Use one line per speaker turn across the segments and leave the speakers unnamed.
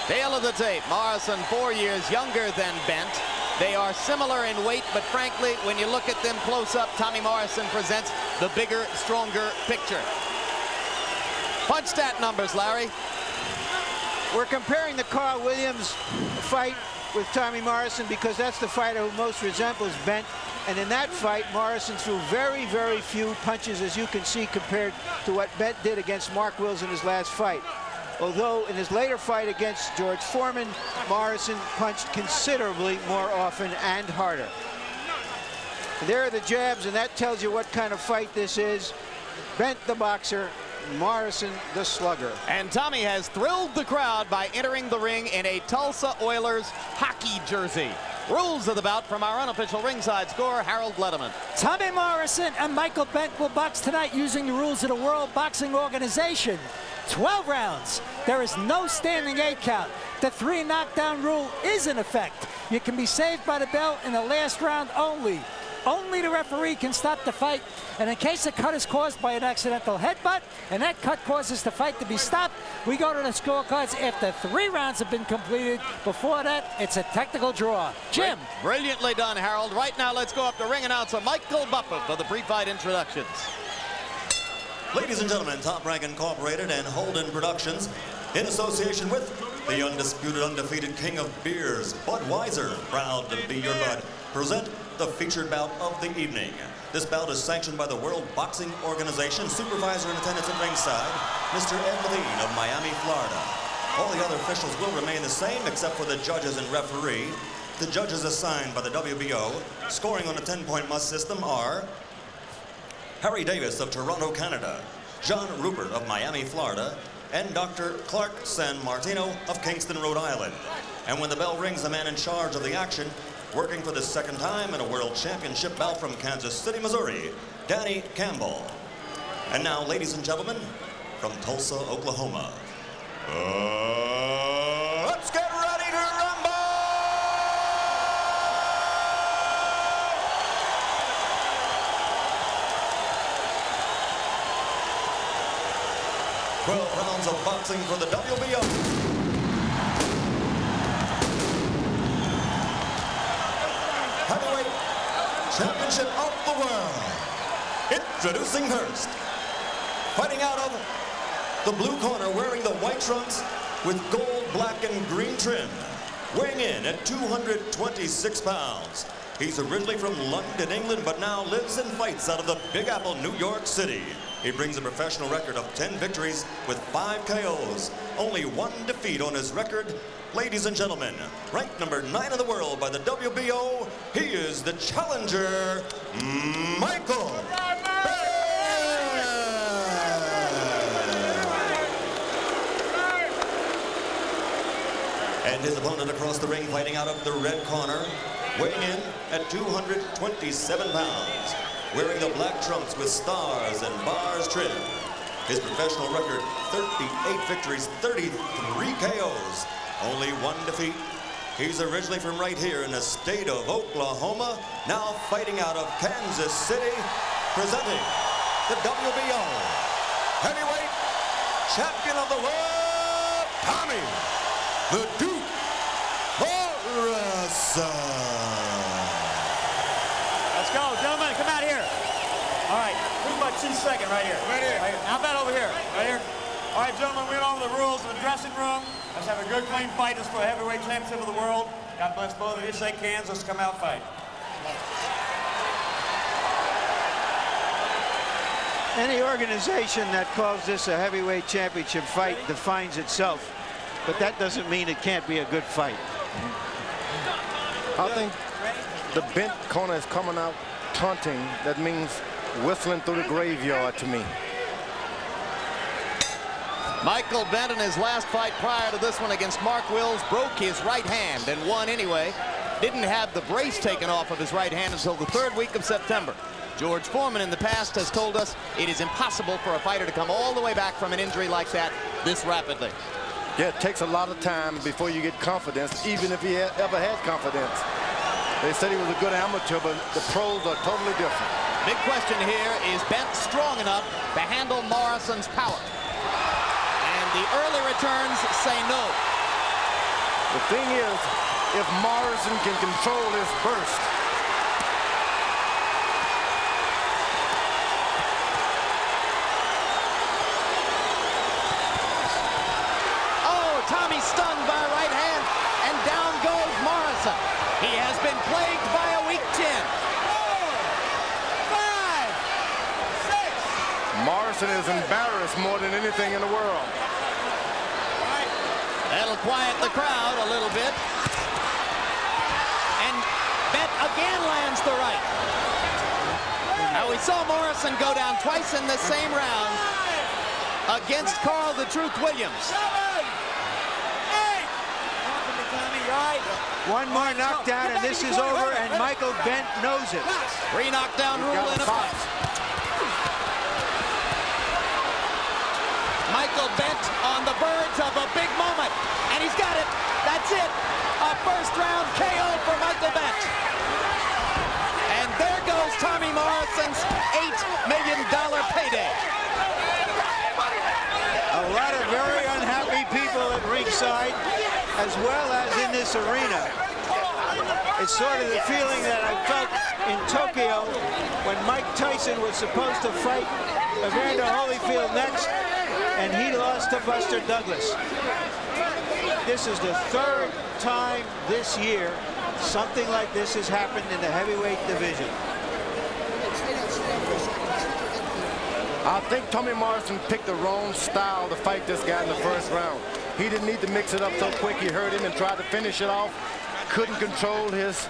Tail of the tape. Morrison 4 years younger than Bentt. They are similar in weight, but frankly, when you look at them close up, Tommy Morrison presents the bigger, stronger picture. Punch stat numbers, Larry.
We're comparing the Carl Williams fight with Tommy Morrison because that's the fighter who most resembles Bentt. And in that fight, Morrison threw very, very few punches, as you can see, compared to what Bentt did against Mark Wills in his last fight. Although in his later fight against George Foreman, Morrison punched considerably more often and harder. And there are the jabs, and that tells you what kind of fight this is. Bentt the boxer, Morrison the slugger.
And Tommy has thrilled the crowd by entering the ring in a Tulsa Oilers hockey jersey. Rules of the bout from our unofficial ringside scorer, Harold Letterman.
Tommy Morrison and Michael Bentt will box tonight using the rules of the World Boxing Organization. 12 rounds. There is no standing 8 count. The 3 knockdown rule is in effect. You can be saved by the bell in the last round only. Only the referee can stop the fight, and in case a cut is caused by an accidental headbutt, and that cut causes the fight to be stopped, we go to the scorecards after 3 rounds have been completed. Before that, it's a technical draw. Jim.
Brilliantly done, Harold. Right now, let's go up to ring announcer Michael Bentt for the pre-fight introductions.
Ladies and gentlemen, Top Rank Incorporated and Holden Productions, in association with the undisputed, undefeated king of beers, Budweiser, proud to be your bud, present the featured bout of the evening. This bout is sanctioned by the World Boxing Organization. Supervisor in attendance at ringside, Mr. Ed Levine of Miami, Florida. All the other officials will remain the same except for the judges and referee. The judges assigned by the WBO, scoring on a 10-point must system, are Harry Davis of Toronto, Canada, John Rupert of Miami, Florida, and Dr. Clark San Martino of Kingston, Rhode Island. And when the bell rings, the man in charge of the action, working for the second time in a world championship bout from Kansas City, Missouri, Danny Campbell. And now, ladies and gentlemen, from Tulsa, Oklahoma, let's get ready to rumble! 12 rounds of boxing for the WBO. Heavyweight Championship of the World. Introducing first, fighting out of the blue corner, wearing the white trunks with gold, black, and green trim, weighing in at 226 pounds. He's originally from London, England, but now lives and fights out of the Big Apple, New York City. He brings a professional record of 10 victories with 5 KOs. Only 1 defeat on his record. Ladies and gentlemen, ranked number 9 in the world by the WBO, he is the challenger, Michael Bentt. And his opponent across the ring, fighting out of the red corner, weighing in at 227 pounds, wearing the black trunks with stars and bars trim. His professional record, 38 victories, 33 KOs, only 1 defeat. He's originally from right here in the state of Oklahoma, now fighting out of Kansas City, presenting the WBO Heavyweight Champion of the World, Tommy the Duke Morrison.
Let's go, gentlemen, come out here. All right, pretty much in second right here. Right here. Right here. How about over here? Right here. All right, gentlemen, we went over the rules in the dressing room. Let's have a good, clean fight. This for a heavyweight championship of the world. God bless both of you. Shake hands. Let's come out fight.
Any organization that calls this a heavyweight championship fight defines itself, but that doesn't mean it can't be a good fight.
I think the Bentt corner is coming out taunting. That means whistling through the graveyard to me.
Michael Bentt in his last fight prior to this one against Mark Wills broke his right hand and won anyway. Didn't have the brace taken off of his right hand until the 3rd week of September. George Foreman in the past has told us it is impossible for a fighter to come all the way back from an injury like that this rapidly.
Yeah, it takes a lot of time before you get confidence, even if he ever had confidence. They said he was a good amateur, but the pros are totally different.
Big question here, is Bentt strong enough to handle Morrison's power? And the early returns say no.
The thing is, if Morrison can control his burst,
Tommy stunned by a right hand, and down goes Morrison. He has been plagued by a weak chin.
4, 5, 6.
Morrison is embarrassed more than anything in the world.
That'll quiet the crowd a little bit. And Bentt again lands the right. Now we saw Morrison go down twice in the same round against Carl the Truth Williams.
One more knockdown, and this is over, and Michael Bentt knows it.
3 knockdown rule in effect. Michael Bentt on the verge of a big moment, and he's got it. That's it. A first-round KO for Michael Bentt. And there goes Tommy Morrison's $8 million payday.
A lot of very unhappy people at ringside, as well as in this arena. It's sort of the feeling that I felt in Tokyo when Mike Tyson was supposed to fight Evander Holyfield next, and he lost to Buster Douglas. This is the 3rd time this year something like this has happened in the heavyweight division.
I think Tommy Morrison picked the wrong style to fight this guy in the first round. He didn't need to mix it up so quick. He hurt him and tried to finish it off. Couldn't control his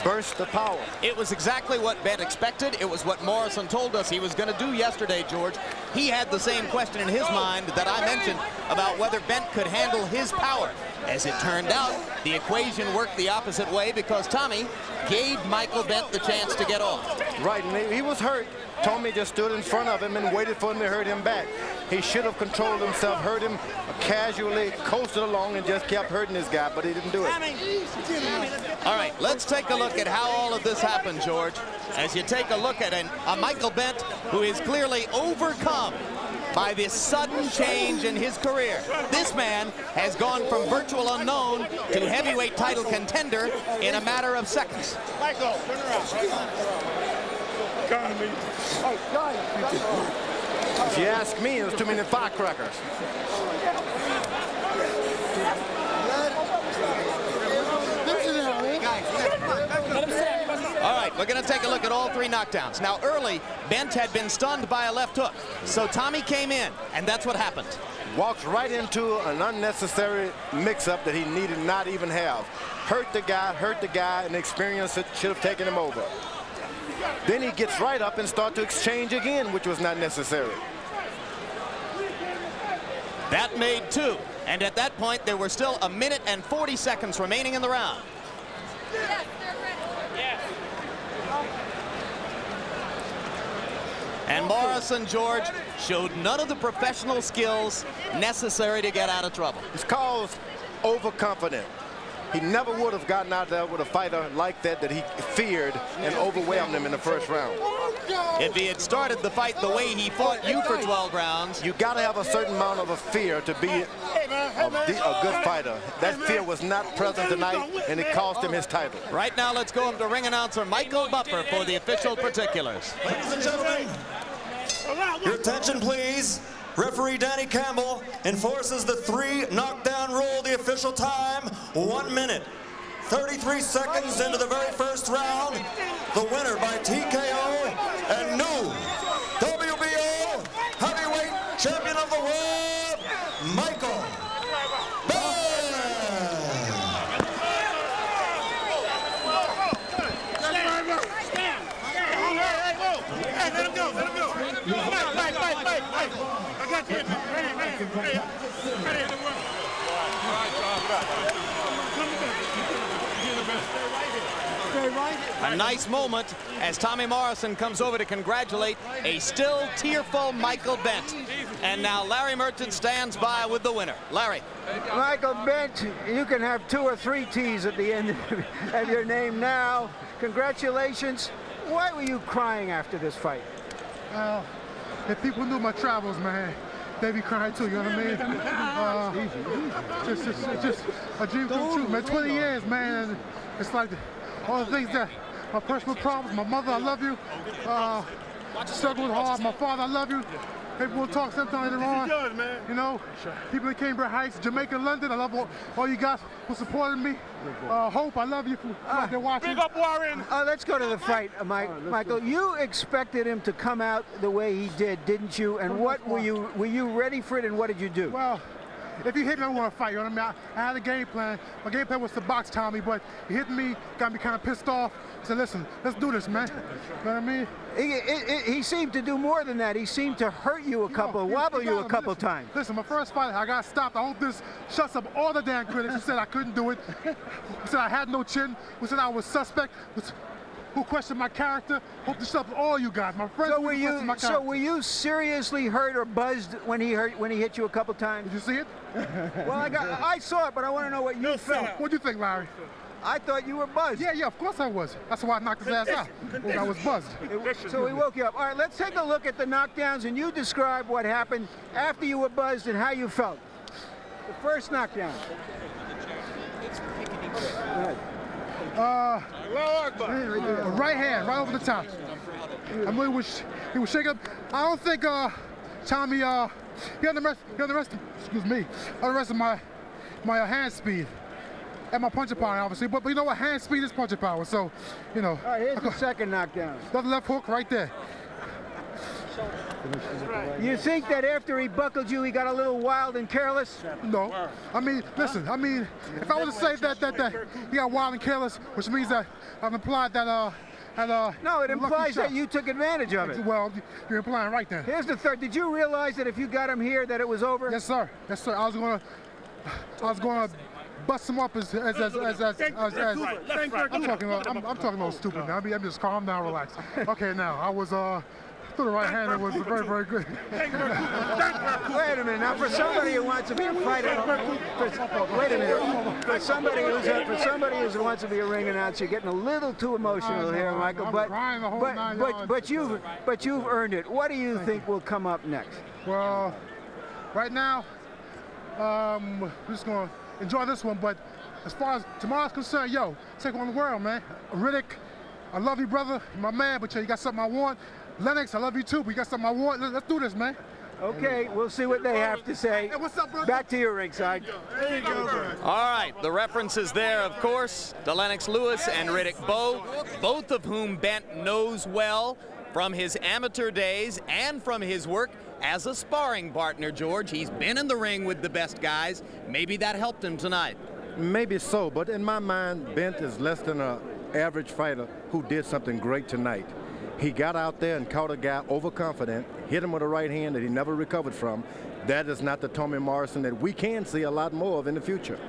burst of power.
It was exactly what Bentt expected. It was what Morrison told us he was going to do yesterday, George. He had the same question in his mind that I mentioned about whether Bentt could handle his power. As it turned out, the equation worked the opposite way because Tommy gave Michael Bentt the chance to get off.
Right, and he was hurt. Tommy just stood in front of him and waited for him to hurt him back. He should have controlled himself, hurt him casually, coasted along, and just kept hurting this guy, but he didn't do it.
All right, let's take a look at how all of this happened, George. As you take a look at a Michael Bentt who is clearly overcome by this sudden change in his career. This man has gone from virtual unknown to heavyweight title contender in a matter of seconds.
Michael, turn around.
If you ask me, it was too many firecrackers.
All right, we're going to take a look at all 3 knockdowns. Now, early, Bentt had been stunned by a left hook. So Tommy came in, and that's what happened.
Walks right into an unnecessary mix-up that he needed not even have. Hurt the guy, and the experience that should have taken him over. Then he gets right up and starts to exchange again, which was not necessary.
That made 2. And at that point, there were still 1 minute and 40 seconds remaining in the round.
Yes, they're ready. Yes.
And Morrison, George, showed none of the professional skills necessary to get out of trouble.
It's called overconfident. He never would have gotten out there with a fighter like that he feared and overwhelmed him in the first round.
If he had started the fight the way he fought you for 12 rounds,
you got to have a certain amount of a fear to be a good fighter. That fear was not present tonight, and it cost him his title.
Right now, let's go up to ring announcer Michael Buffer for the official particulars.
Ladies and gentlemen, your attention, please. Referee Danny Campbell enforces the 3 knockdown rule. The official time, 1 minute, 33 seconds into the very first round. The winner by TKO and new WBO heavyweight champion of the world, Michael Bentt.
Hey, let him go, let him go. Fight. I got you. Ready.
A nice moment as Tommy Morrison comes over to congratulate a still tearful Michael Bentt. And now Larry Merchant stands by with the winner. Larry.
Michael Bentt, you can have 2 or 3 T's at the end of your name now. Congratulations. Why were you crying after this fight?
If people knew my travels, man, they be crying too, you know what I mean? Just a dream come true, man. 20 years, man. And it's like all the things that, my personal problems, my mother, I love you. Struggled hard, my father, I love you. People will talk sometimes later on. You know, people in Cambridge Heights, Jamaica, London, I love all you guys who supported me. Hope, I love you for they're watching.
Big up, Warren. Let's go to the fight, Michael. You expected him to come out the way he did, didn't you? And what were you ready for it, and what did you do?
Well, if you hit me, I want to fight. You know what I mean? I had a game plan. My game plan was to box Tommy, but he hit me, got me kind of pissed off. I said, listen, let's do this, man. You know what I mean?
He seemed to do more than that. He seemed to hurt you wobble you a couple times.
Listen, my first fight, I got stopped. I hope this shuts up all the damn critics who said I couldn't do it, who said I had no chin, who said I was suspect, who questioned my character. Hope to shut up all you guys. My friends
so were you seriously hurt or buzzed when he hit you a couple times?
Did you see it?
Well, I saw it, but I want to know what you felt.
What'd you think, Larry?
I thought you were buzzed.
Yeah, of course I was. That's why I knocked his ass out. I was buzzed.
So he woke you up. All right, let's take a look at the knockdowns, and you describe what happened after you were buzzed and how you felt. The first knockdown.
Right hand, right over the top. I mean, he was shaking up. I don't think Tommy, he underestimated, excuse me, underestimated my hand speed. And my punching power, obviously, but you know what? Hand speed is punching power, so, you know.
All right, here's the second knockdown.
The left hook right there.
You think that after he buckled you, he got a little wild and careless?
No. I mean, listen, if I was to say that he got wild and careless, which means that I've implied that,
no, it implies that you took advantage of it.
Well, you're implying right then.
Here's the third. Did you realize that if you got him here, that it was over?
Yes, sir. Yes, sir. I was gonna bust him up as I'm talking about stupid now. I'm just calm down, relax. Okay, now I was through the right hand. It was very, very good.
Wait a minute. Now, for somebody who wants to be a fighter, wait a minute. For somebody who wants to be a ring announcer, you're getting a little too emotional here, Michael. But you've earned it. What do you think will come up next?
Well, right now, we're just gonna enjoy this one, but as far as tomorrow's concerned, take on the world, man. Riddick, I love you, brother. You're my man, but you got something I want. Lennox, I love you too, but you got something I want. Let's do this, man.
Okay, we'll see what they have to say.
Hey, what's up, brother?
Back to your ringside.
There you go, bro.
All right, the references there, of course, to Lennox Lewis and Riddick Bowe, both of whom Bentt knows well from his amateur days and from his work as a sparring partner, George. He's been in the ring with the best guys. Maybe that helped him tonight.
Maybe so, but in my mind, Bentt is less than an average fighter who did something great tonight. He got out there and caught a guy overconfident, hit him with a right hand that he never recovered from. That is not the Tommy Morrison that we can see a lot more of in the future.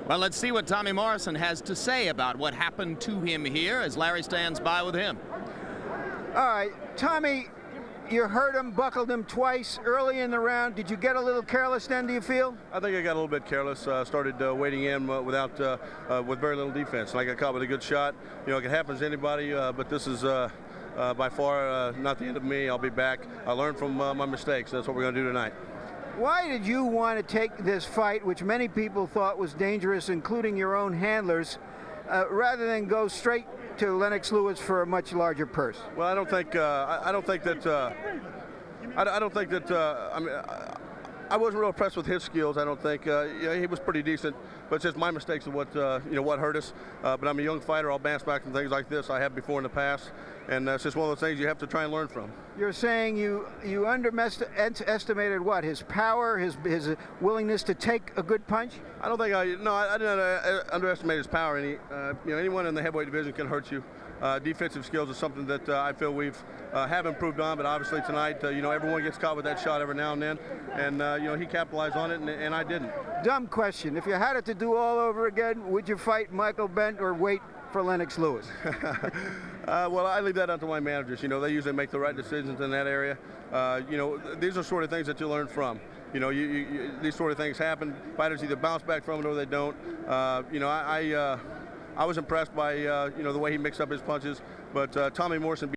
Well, let's see what Tommy Morrison has to say about what happened to him here as Larry stands by with him.
All right, Tommy, you hurt him, buckled him twice early in the round. Did you get a little careless then, do you feel?
I think I got a little bit careless. Started wading in with very little defense. And I got caught with a good shot. You know, it can happen to anybody, but this is by far not the end of me. I'll be back. I learned from my mistakes. That's what we're going to do tonight.
Why did you want to take this fight, which many people thought was dangerous, including your own handlers, rather than go straight to Lennox Lewis for a much larger purse?
Well, I don't think that. I mean, I wasn't real impressed with his skills. I don't think he was pretty decent, but it's just my mistakes of what what hurt us. But I'm a young fighter. I'll bounce back from things like this I have before in the past, and it's just one of those things you have to try and learn from.
You're saying you underestimated what? His power, his willingness to take a good punch?
I don't think I didn't underestimate his power. Anyone in the heavyweight division can hurt you. Defensive skills is something that I feel we've have improved on, but obviously tonight, everyone gets caught with that shot every now and then, and he capitalized on it, and I didn't.
Dumb question. If you had it to do all over again, would you fight Michael Bentt or wait for Lennox Lewis?
Well, I leave that up to my managers. They usually make the right decisions in that area. These are sort of things that you learn from. These sort of things happen. Fighters either bounce back from it or they don't. I was impressed by the way he mixed up his punches, but Tommy Morrison